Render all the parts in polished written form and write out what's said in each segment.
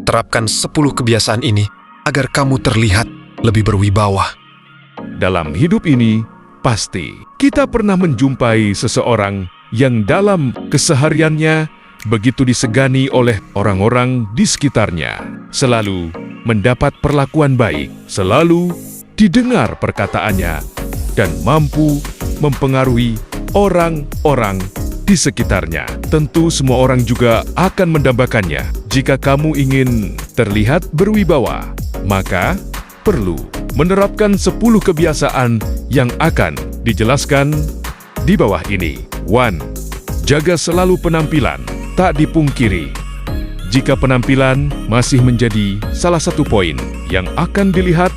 terapkan 10 kebiasaan ini agar kamu terlihat lebih berwibawa. Dalam hidup ini, pasti kita pernah menjumpai seseorang yang dalam kesehariannya begitu disegani oleh orang-orang di sekitarnya. Selalu mendapat perlakuan baik, selalu didengar perkataannya, dan mampu mempengaruhi orang-orang di sekitarnya. Tentu semua orang juga akan mendambakannya. Jika kamu ingin terlihat berwibawa, maka perlu menerapkan 10 kebiasaan yang akan dijelaskan di bawah ini. 1. Jaga selalu penampilan, tak dipungkiri. Jika penampilan masih menjadi salah satu poin yang akan dilihat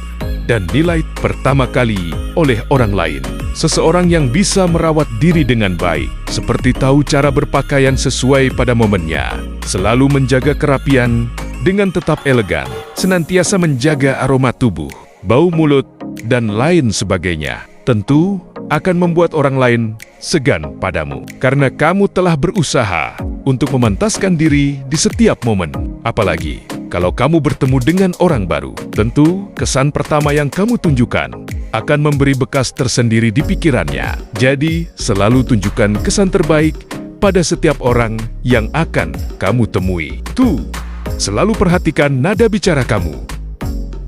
dan nilai pertama kali oleh orang lain, seseorang yang bisa merawat diri dengan baik, seperti tahu cara berpakaian sesuai pada momennya, selalu menjaga kerapian dengan tetap elegan, senantiasa menjaga aroma tubuh, bau mulut, dan lain sebagainya, tentu akan membuat orang lain segan padamu. Karena kamu telah berusaha untuk memantaskan diri di setiap momen. Apalagi kalau kamu bertemu dengan orang baru, tentu kesan pertama yang kamu tunjukkan akan memberi bekas tersendiri di pikirannya. Jadi, selalu tunjukkan kesan terbaik pada setiap orang yang akan kamu temui. 2. Selalu perhatikan nada bicara kamu.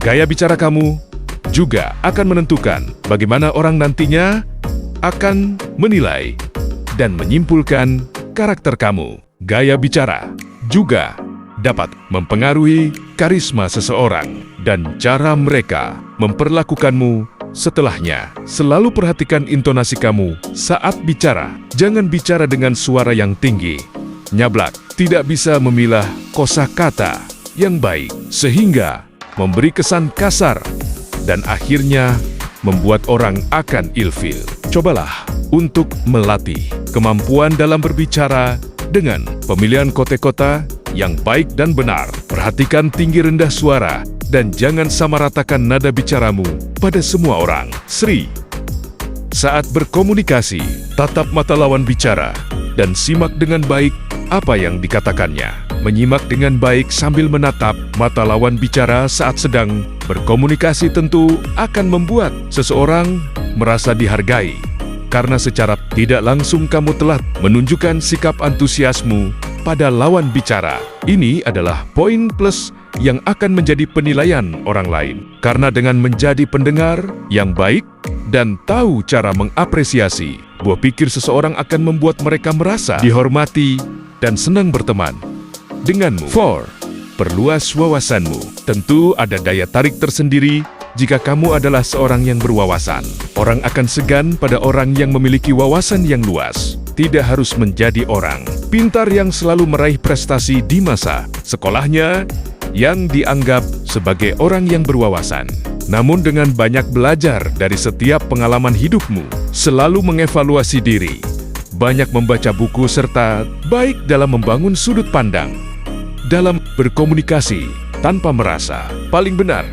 Gaya bicara kamu juga akan menentukan bagaimana orang nantinya akan menilai dan menyimpulkan karakter kamu. Gaya bicara juga dapat mempengaruhi karisma seseorang dan cara mereka memperlakukanmu setelahnya. Selalu perhatikan intonasi kamu saat bicara. Jangan bicara dengan suara yang tinggi, nyablak, tidak bisa memilah kosakata yang baik, sehingga memberi kesan kasar dan akhirnya membuat orang akan ilfil. Cobalah untuk melatih kemampuan dalam berbicara dengan pemilihan kota-kota yang baik dan benar. Perhatikan tinggi rendah suara dan jangan samaratakan nada bicaramu pada semua orang. 3. Saat berkomunikasi, tatap mata lawan bicara dan simak dengan baik apa yang dikatakannya. Menyimak dengan baik sambil menatap mata lawan bicara saat sedang berkomunikasi tentu akan membuat seseorang merasa dihargai, karena secara tidak langsung kamu telah menunjukkan sikap antusiasmu pada lawan bicara. Ini adalah poin plus yang akan menjadi penilaian orang lain, karena dengan menjadi pendengar yang baik dan tahu cara mengapresiasi, buah pikir seseorang akan membuat mereka merasa dihormati dan senang berteman denganmu. 4. Perluas wawasanmu. Tentu ada daya tarik tersendiri jika kamu adalah seorang yang berwawasan. Orang akan segan pada orang yang memiliki wawasan yang luas. Tidak harus menjadi orang pintar yang selalu meraih prestasi di masa sekolahnya yang dianggap sebagai orang yang berwawasan. Namun dengan banyak belajar dari setiap pengalaman hidupmu, selalu mengevaluasi diri, banyak membaca buku serta baik dalam membangun sudut pandang dalam berkomunikasi tanpa merasa paling benar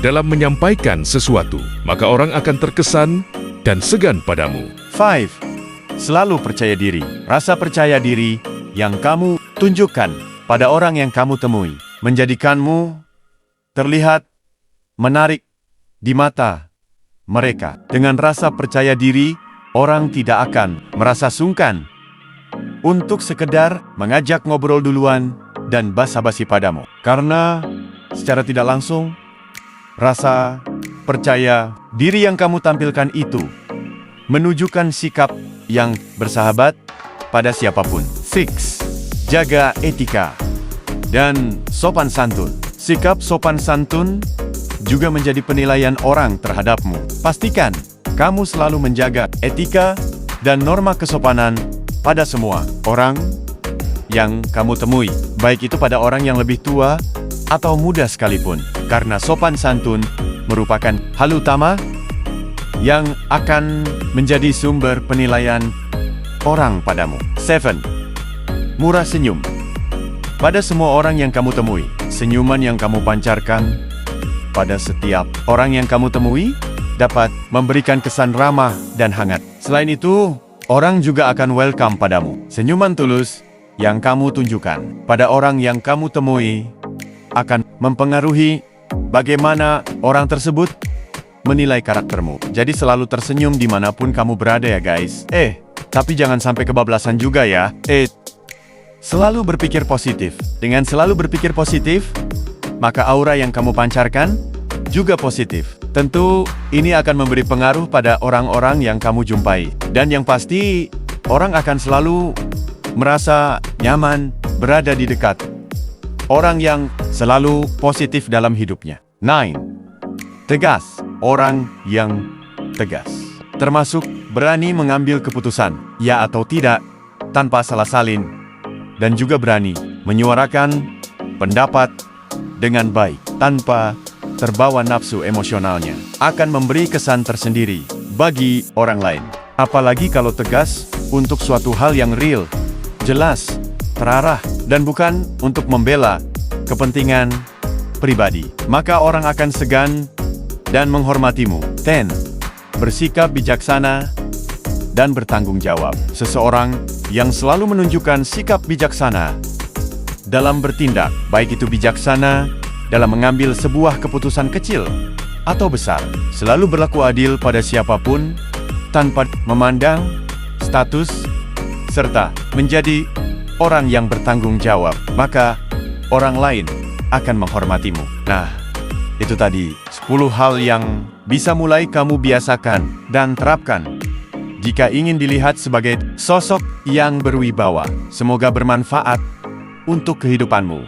dalam menyampaikan sesuatu, maka orang akan terkesan dan segan padamu. 5. Selalu percaya diri. Rasa percaya diri yang kamu tunjukkan pada orang yang kamu temui menjadikanmu terlihat menarik di mata mereka. Dengan rasa percaya diri, orang tidak akan merasa sungkan untuk sekedar mengajak ngobrol duluan dan basa-basi padamu. Karena secara tidak langsung, rasa percaya diri yang kamu tampilkan itu menunjukkan sikap yang bersahabat pada siapapun. 6. Jaga etika dan sopan santun. Sikap sopan santun juga menjadi penilaian orang terhadapmu. Pastikan kamu selalu menjaga etika dan norma kesopanan pada semua orang yang kamu temui, baik itu pada orang yang lebih tua atau muda sekalipun, karena sopan santun merupakan hal utama yang akan menjadi sumber penilaian orang padamu. 7. Murah senyum. Pada semua orang yang kamu temui, senyuman yang kamu pancarkan pada setiap orang yang kamu temui dapat memberikan kesan ramah dan hangat. Selain itu, orang juga akan welcome padamu. Senyuman tulus yang kamu tunjukkan pada orang yang kamu temui akan mempengaruhi bagaimana orang tersebut menilai karaktermu. Jadi selalu tersenyum dimanapun kamu berada ya guys. Tapi jangan sampai kebablasan juga ya. Selalu berpikir positif. Dengan selalu berpikir positif, maka aura yang kamu pancarkan juga positif. Tentu ini akan memberi pengaruh pada orang-orang yang kamu jumpai. Dan yang pasti, orang akan selalu merasa nyaman berada di dekat orang yang selalu positif dalam hidupnya. 9. Tegas. Orang yang tegas. Termasuk berani mengambil keputusan, ya atau tidak, tanpa salah salin. Dan juga berani menyuarakan pendapat dengan baik, tanpa terbawa nafsu emosionalnya. Akan memberi kesan tersendiri bagi orang lain. Apalagi kalau tegas untuk suatu hal yang real, jelas, terarah, dan bukan untuk membela kepentingan pribadi. Maka orang akan segan dan menghormatimu. 10. Bersikap bijaksana dan bertanggung jawab. Seseorang yang selalu menunjukkan sikap bijaksana dalam bertindak, baik itu bijaksana dalam mengambil sebuah keputusan kecil atau besar, selalu berlaku adil pada siapapun tanpa memandang status, serta menjadi orang yang bertanggung jawab, maka orang lain akan menghormatimu. Nah, itu tadi 10 hal yang bisa mulai kamu biasakan dan terapkan jika ingin dilihat sebagai sosok yang berwibawa. Semoga bermanfaat untuk kehidupanmu.